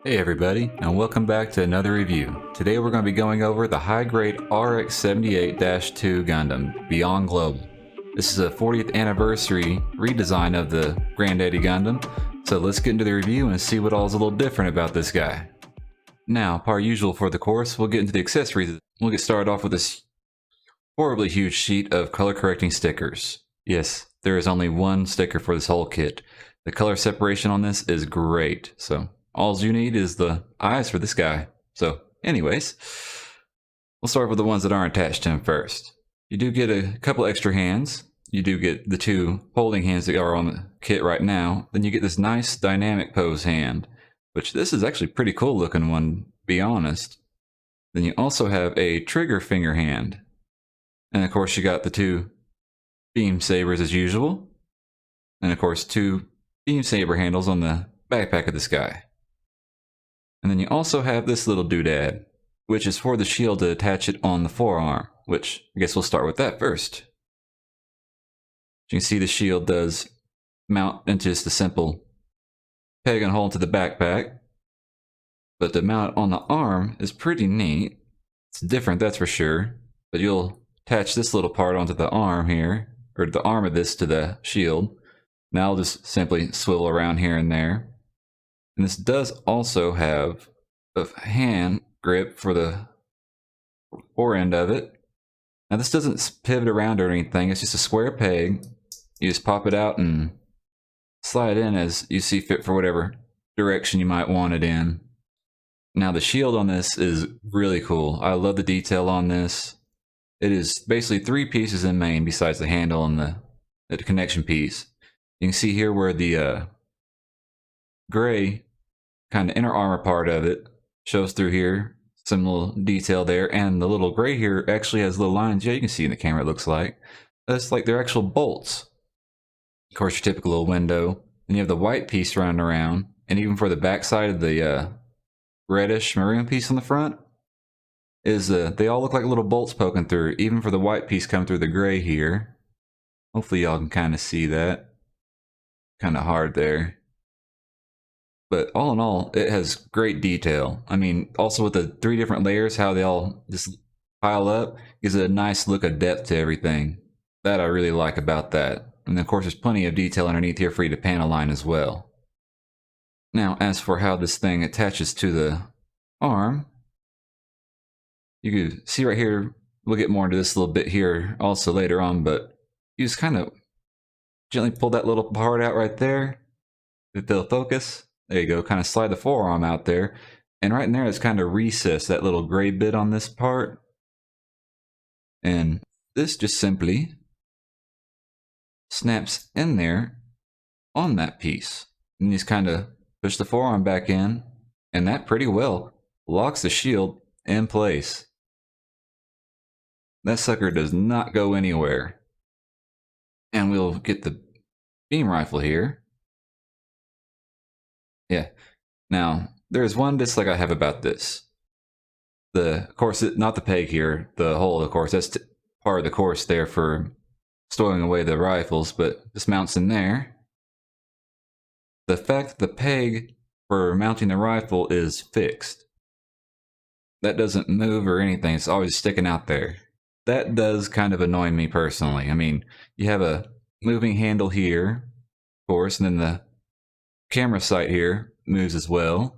Hey everybody, and welcome back to another review. Today we're going to be going over the high-grade Rx-78-2 Gundam, Beyond Global. This is a 40th anniversary redesign of the Grandaddy Gundam, so let's get into the review and see what all is a little different about this guy. Now, per usual for the course, we'll get into the accessories. We'll get started off with this horribly huge sheet of color-correcting stickers. Yes, there is only one sticker for this whole kit. The color separation on this is great, so all you need is the eyes for this guy. So anyways, we'll start with the ones that aren't attached to him first. You do get a couple extra hands. You do get the two holding hands that are on the kit right now. Then you get this nice dynamic pose hand, which this is actually pretty cool looking one, to be honest. Then you also have a trigger finger hand. And of course you got the two beam sabers as usual. And of course two beam saber handles on the backpack of this guy. And then you also have this little doodad, which is for the shield to attach it on the forearm, which I guess we'll start with that first. You can see the shield does mount into just a simple peg and hole into the backpack, but to mount on the arm is pretty neat. It's different, that's for sure, but you'll attach this little part onto the arm here, or the arm of this to the shield. Now I'll just simply swivel around here and there. And this does also have a hand grip for the fore end of it. Now this doesn't pivot around or anything, it's just a square peg. You just pop it out and slide in as you see fit for whatever direction you might want it in. Now the shield on this is really cool. I love the detail on this. It is basically three pieces in main besides the handle and the connection piece. You can see here where the gray kind of inner armor part of it shows through here. Some little detail there, and the little gray here actually has little lines. Yeah, you can see in the camera it looks like. That's like they're actual bolts. Of course, your typical little window. And you have the white piece running around, and even for the back side of the reddish maroon piece on the front, is they all look like little bolts poking through, even for the white piece coming through the gray here. Hopefully y'all can kind of see that. Kind of hard there. But all in all, it has great detail. I mean, also with the three different layers, how they all just pile up, gives it a nice look of depth to everything. That I really like about that. And of course, there's plenty of detail underneath here for you to panel line as well. Now, as for how this thing attaches to the arm, you can see right here, we'll get more into this a little bit here also later on, but you just kind of gently pull that little part out right there, if they'll focus. There you go, kind of slide the forearm out there. And right in there is kind of recessed, that little gray bit on this part. And this just simply snaps in there on that piece. And you just kind of push the forearm back in, and that pretty well locks the shield in place. That sucker does not go anywhere. And we'll get the beam rifle here. Yeah. Now, there's one dislike I have about this. Of course, not the peg here, the hole, of course, that's part of the course there for stowing away the rifles, but this mounts in there. The fact that the peg for mounting the rifle is fixed. That doesn't move or anything, it's always sticking out there. That does kind of annoy me personally. I mean, you have a moving handle here, of course, and then the camera sight here moves as well.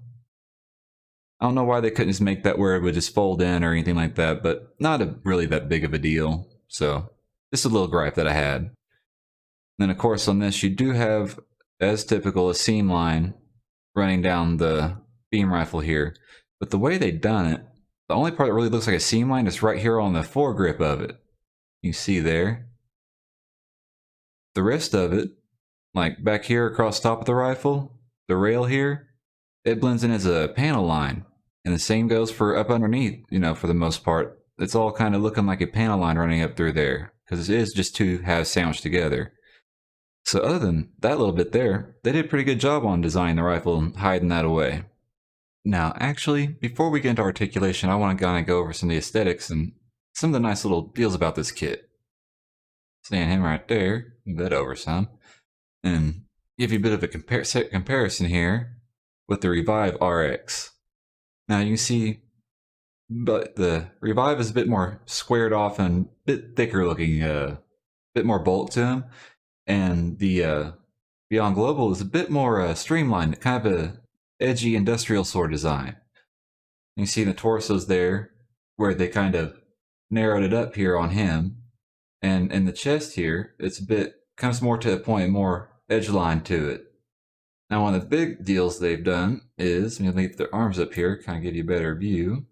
I don't know why they couldn't just make that where it would just fold in or anything like that, but not really that big of a deal. So just a little gripe that I had. Then of course on this you do have, as typical, a seam line running down the beam rifle here. But the way they've done it, the only part that really looks like a seam line is right here on the foregrip of it. You see there. The rest of it, like back here across the top of the rifle, the rail here, it blends in as a panel line. And the same goes for up underneath, you know, for the most part. It's all kind of looking like a panel line running up through there, because it is just two halves sandwiched together. So other than that little bit there, they did a pretty good job on designing the rifle and hiding that away. Now, actually, before we get into articulation, I want to kind of go over some of the aesthetics and some of the nice little deals about this kit. Stand him right there, move that over some, and give you a bit of a comparison here. with the Revive RX. Now you can see, but the Revive is a bit more squared off and a bit thicker looking, bit more bulk to him, and the Beyond Global is a bit more streamlined, kind of a edgy industrial sort of design. You can see the torsos there, where they kind of narrowed it up here on him, and in the chest here, it's a bit, comes more to a point, more edge line to it. Now one of the big deals they've done is, let me leave their arms up here, kind of give you a better view,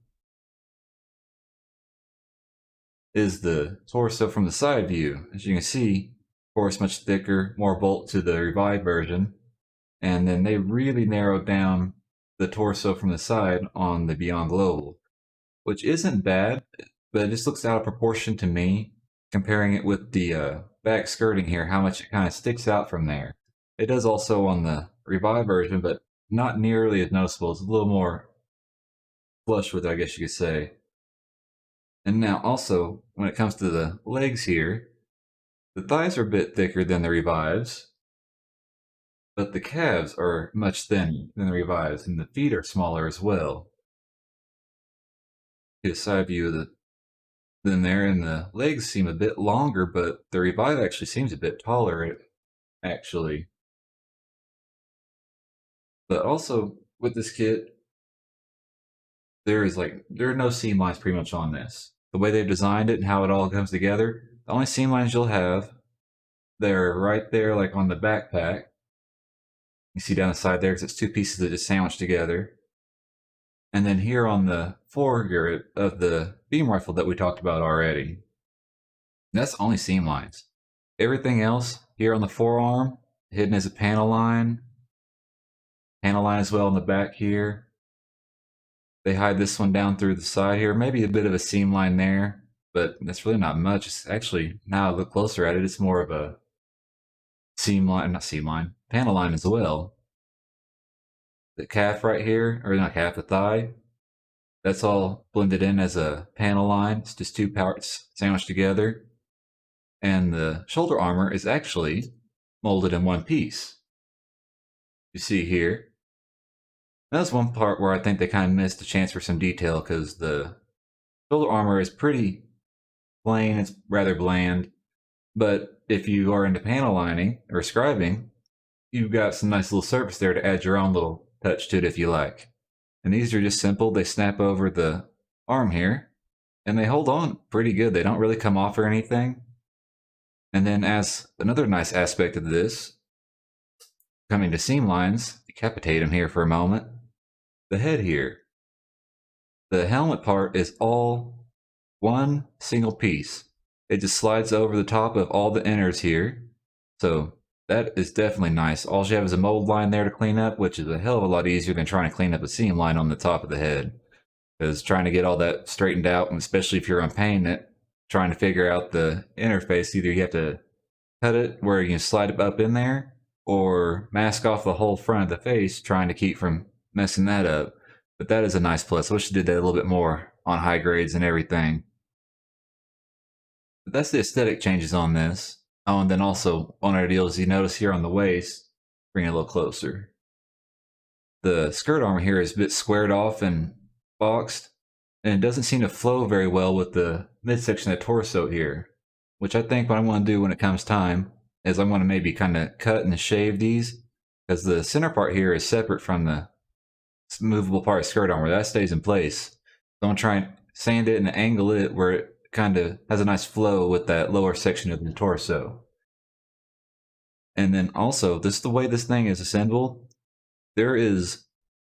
is the torso from the side view. As you can see, of course, much thicker, more bulk to the Revive version, and then they really narrowed down the torso from the side on the Beyond Global, which isn't bad, but it just looks out of proportion to me, comparing it with the back skirting here, how much it kind of sticks out from there. It does also on the Revive version, but not nearly as noticeable. It's a little more flush with it, I guess you could say. And now also, when it comes to the legs here, the thighs are a bit thicker than the Revives, but the calves are much thinner than the Revives, and the feet are smaller as well. Get a side view of the then there, and the legs seem a bit longer, but the Revive actually seems a bit taller, actually. But also, with this kit, there are no seam lines pretty much on this. The way they've designed it and how it all comes together, the only seam lines you'll have, they're right there, like on the backpack. You see down the side there, because it's two pieces that just sandwich together. And then here on the foregrip of the beam rifle that we talked about already. That's the only seam lines. Everything else here on the forearm, hidden as a panel line as well on the back here. They hide this one down through the side here, maybe a bit of a seam line there, but that's really not much. It's actually, now I look closer at it, it's more of a seam line, not seam line, panel line as well. The calf right here, or not calf, the thigh, that's all blended in as a panel line. It's just two parts sandwiched together. And the shoulder armor is actually molded in one piece. You see here. That's one part where I think they kind of missed a chance for some detail, because the shoulder armor is pretty plain, it's rather bland. But if you are into panel lining or scribing, you've got some nice little surface there to add your own little touch to it if you like. And these are just simple. They snap over the arm here, and they hold on pretty good. They don't really come off or anything. And then as another nice aspect of this, coming to seam lines, decapitate them here for a moment. The head here, the helmet part is all one single piece. It just slides over the top of all the inners here. So that is definitely nice. All you have is a mold line there to clean up, which is a hell of a lot easier than trying to clean up a seam line on the top of the head. Because trying to get all that straightened out, and especially if you're unpainting it, trying to figure out the interface, either you have to cut it where you can slide it up in there, or mask off the whole front of the face, trying to keep from messing that up. But that is a nice plus. I wish you did that a little bit more on high grades and everything. But that's the aesthetic changes on this. Oh, and then also one of our deals you notice here on the waist, bring it a little closer. The skirt armor here is a bit squared off and boxed, and it doesn't seem to flow very well with the midsection of the torso here, which I think what I'm going to do when it comes time is I'm going to maybe kind of cut and shave these, because the center part here is separate from the movable part of skirt armor. That stays in place. So I'm going to try and sand it and angle it where it kind of has a nice flow with that lower section of the torso. And then also, this is the way this thing is assembled. There is,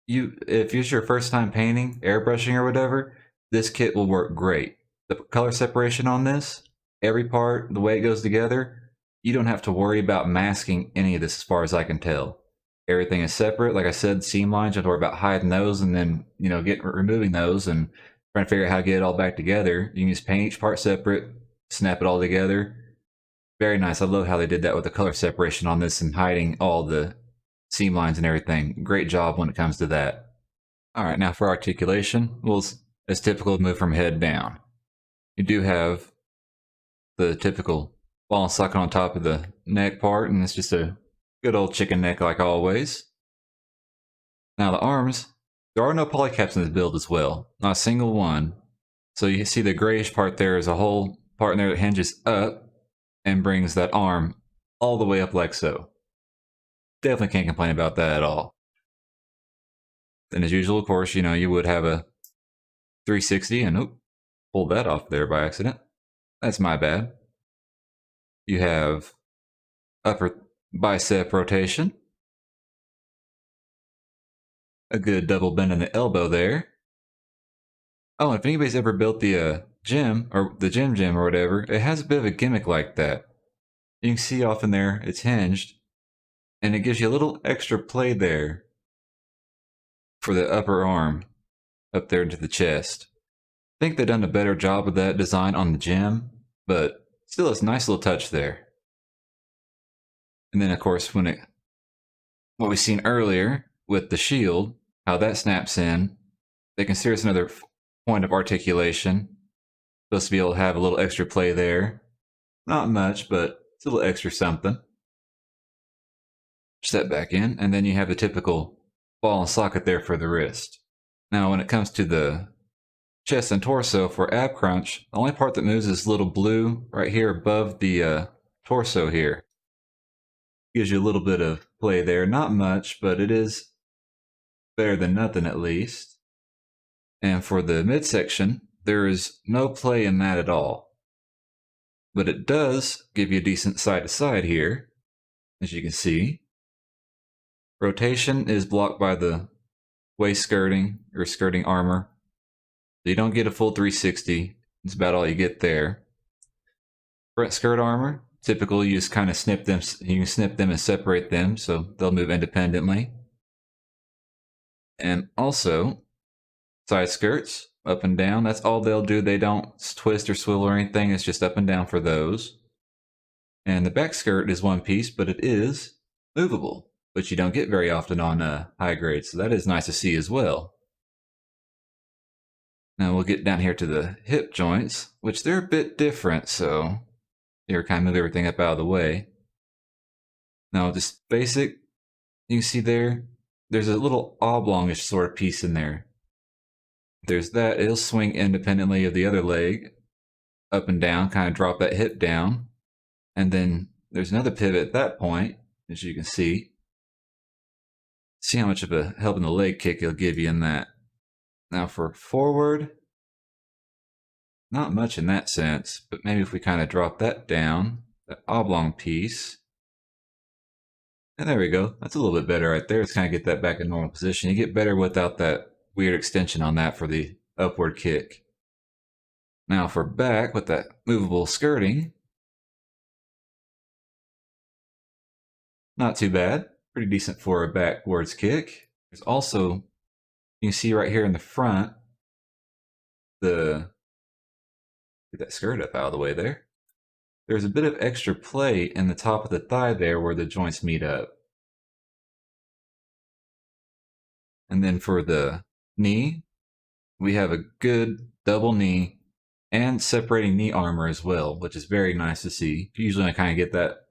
if it's your first time painting, airbrushing or whatever, this kit will work great. The color separation on this, every part, the way it goes together, you don't have to worry about masking any of this as far as I can tell. Everything is separate. Like I said, seam lines, you have to worry about hiding those and then, removing those and trying to figure out how to get it all back together. You can just paint each part separate, snap it all together. Very nice. I love how they did that with the color separation on this and hiding all the seam lines and everything. Great job when it comes to that. All right, now for articulation, well, it's typical to move from head down. You do have the typical ball and socket on top of the neck part, and it's just a good old chicken neck like always. Now the arms, there are no polycaps in this build as well. Not a single one. So you see the grayish part there is a whole part in there that hinges up and brings that arm all the way up like so. Definitely can't complain about that at all. And as usual, of course, you would have a 360 and oop, pulled that off there by accident. That's my bad. You have upper bicep rotation. A good double bend in the elbow there. Oh, and if anybody's ever built the gym, or the gym or whatever, it has a bit of a gimmick like that. You can see off in there, it's hinged, and it gives you a little extra play there for the upper arm, up there into the chest. I think they've done a better job with that design on the gym, but still it's a nice little touch there. And then of course, what we seen earlier with the shield, how that snaps in, they consider it's another point of articulation. Supposed to be able to have a little extra play there. Not much, but it's a little extra something. Step back in, and then you have the typical ball and socket there for the wrist. Now when it comes to the chest and torso for ab crunch, the only part that moves is little blue right here above the torso here. Gives you a little bit of play there. Not much, but it is better than nothing at least. And for the midsection, there is no play in that at all. But it does give you a decent side to side here, as you can see. Rotation is blocked by the waist skirting or skirting armor. So you don't get a full 360. It's about all you get there. Front skirt armor, typically you just kind of snip them. You can snip them and separate them so they'll move independently. And also, side skirts, up and down. That's all they'll do. They don't twist or swivel or anything. It's just up and down for those. And the back skirt is one piece, but it is movable, which you don't get very often on high grade. So that is nice to see as well. Now we'll get down here to the hip joints, which they're a bit different. So here, kind of move everything up out of the way. Now just basic, you can see there's a little oblongish sort of piece in there. There's that, it'll swing independently of the other leg, up and down, kind of drop that hip down. And then there's another pivot at that point, as you can see. See how much of a help in the leg kick it'll give you in that. Now for forward, not much in that sense, but maybe if we kind of drop that down, that oblong piece. And there we go, that's a little bit better right there. Let's kind of get that back in normal position. You get better without that weird extension on that for the upward kick. Now for back with that movable skirting, not too bad. Pretty decent for a backwards kick. There's also, you can see right here in the front, get that skirt up out of the way there. There's a bit of extra play in the top of the thigh there where the joints meet up. And then for the knee, we have a good double knee and separating knee armor as well, which is very nice to see. Usually I kind of get that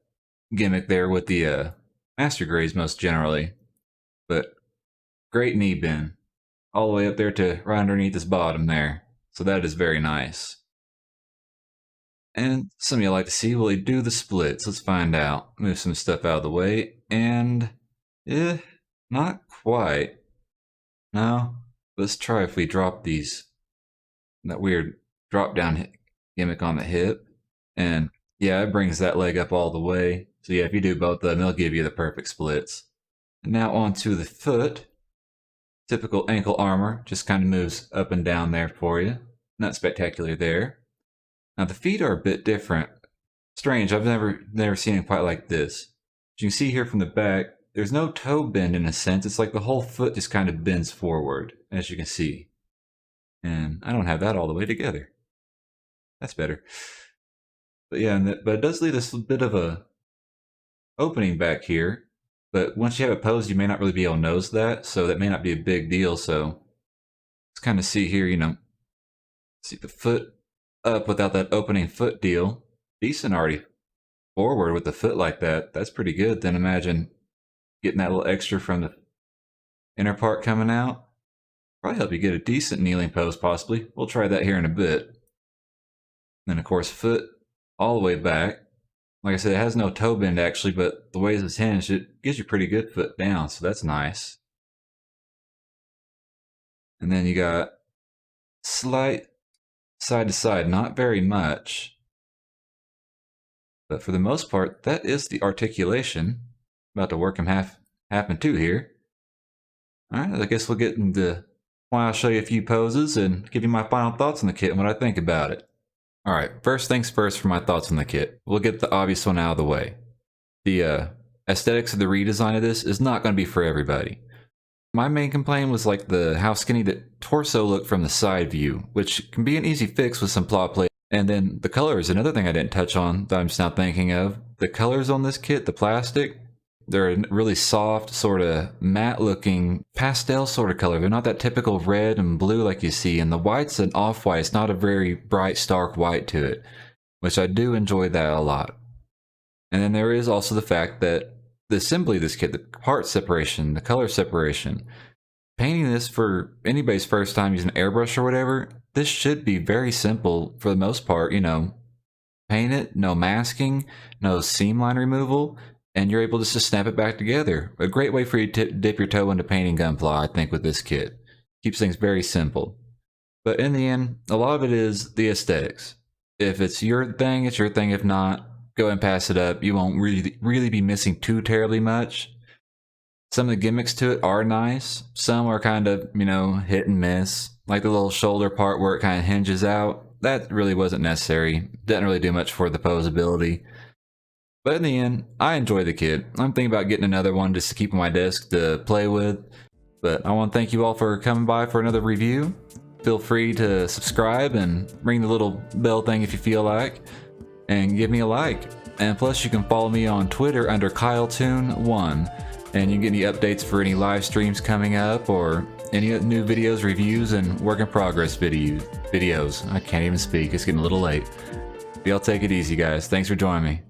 gimmick there with the master grades most generally, but great knee bend all the way up there to right underneath this bottom there. So that is very nice. And some of you like to see, will he do the splits? Let's find out. Move some stuff out of the way, and not quite. No, let's try if we drop that weird drop down gimmick on the hip. And yeah, it brings that leg up all the way. So yeah, if you do both of them, it'll give you the perfect splits. And now onto the foot. Typical ankle armor, just kind of moves up and down there for you. Not spectacular there. Now the feet are a bit different. Strange, I've never seen it quite like this. As you can see here from the back, there's no toe bend in a sense. It's like the whole foot just kind of bends forward, as you can see. And I don't have that all the way together. That's better. But yeah, but it does leave this bit of a opening back here. But once you have it posed, you may not really be able to nose that, so that may not be a big deal. So let's kind of see here, see the foot up without that opening foot deal. Decent already forward with the foot like that. That's pretty good. Then imagine getting that little extra from the inner part coming out. Probably help you get a decent kneeling pose possibly. We'll try that here in a bit. Then of course foot all the way back. Like I said, it has no toe bend actually, but the way it's hinged, it gives you pretty good foot down, so that's nice. And then you got slight side to side, not very much. But for the most part, that is the articulation. About to work them half and two here. Alright, I guess we'll get into why I'll show you a few poses and give you my final thoughts on the kit and what I think about it. Alright, first things first for my thoughts on the kit. We'll get the obvious one out of the way. The aesthetics of the redesign of this is not going to be for everybody. My main complaint was like how skinny the torso looked from the side view, which can be an easy fix with some plot plate. And then the colors, another thing I didn't touch on that I'm just now thinking of. The colors on this kit, the plastic, they're a really soft, sort of matte looking pastel sort of color. They're not that typical red and blue like you see, and the white's an off-white. It's not a very bright, stark white to it, which I do enjoy that a lot. And then there is also the fact that the assembly of this kit, the part separation, the color separation, painting this for anybody's first time using airbrush or whatever, this should be very simple for the most part, you know. Paint it, no masking, no seam line removal, and you're able just to snap it back together. A great way for you to dip your toe into painting Gunpla, I think, with this kit. Keeps things very simple. But in the end, a lot of it is the aesthetics. If it's your thing, it's your thing. If not, go ahead and pass it up. You won't really be missing too terribly much. Some of the gimmicks to it are nice. Some are kind of, you know, hit and miss. Like the little shoulder part where it kind of hinges out. That really wasn't necessary. Didn't really do much for the posability. But in the end, I enjoy the kit. I'm thinking about getting another one just to keep on my desk to play with. But I want to thank you all for coming by for another review. Feel free to subscribe and ring the little bell thing if you feel like. And give me a like. And plus you can follow me on Twitter under KyleToon1. And you can get any updates for any live streams coming up or any new videos, reviews, and work in progress videos. I can't even speak, it's getting a little late. But y'all take it easy guys. Thanks for joining me.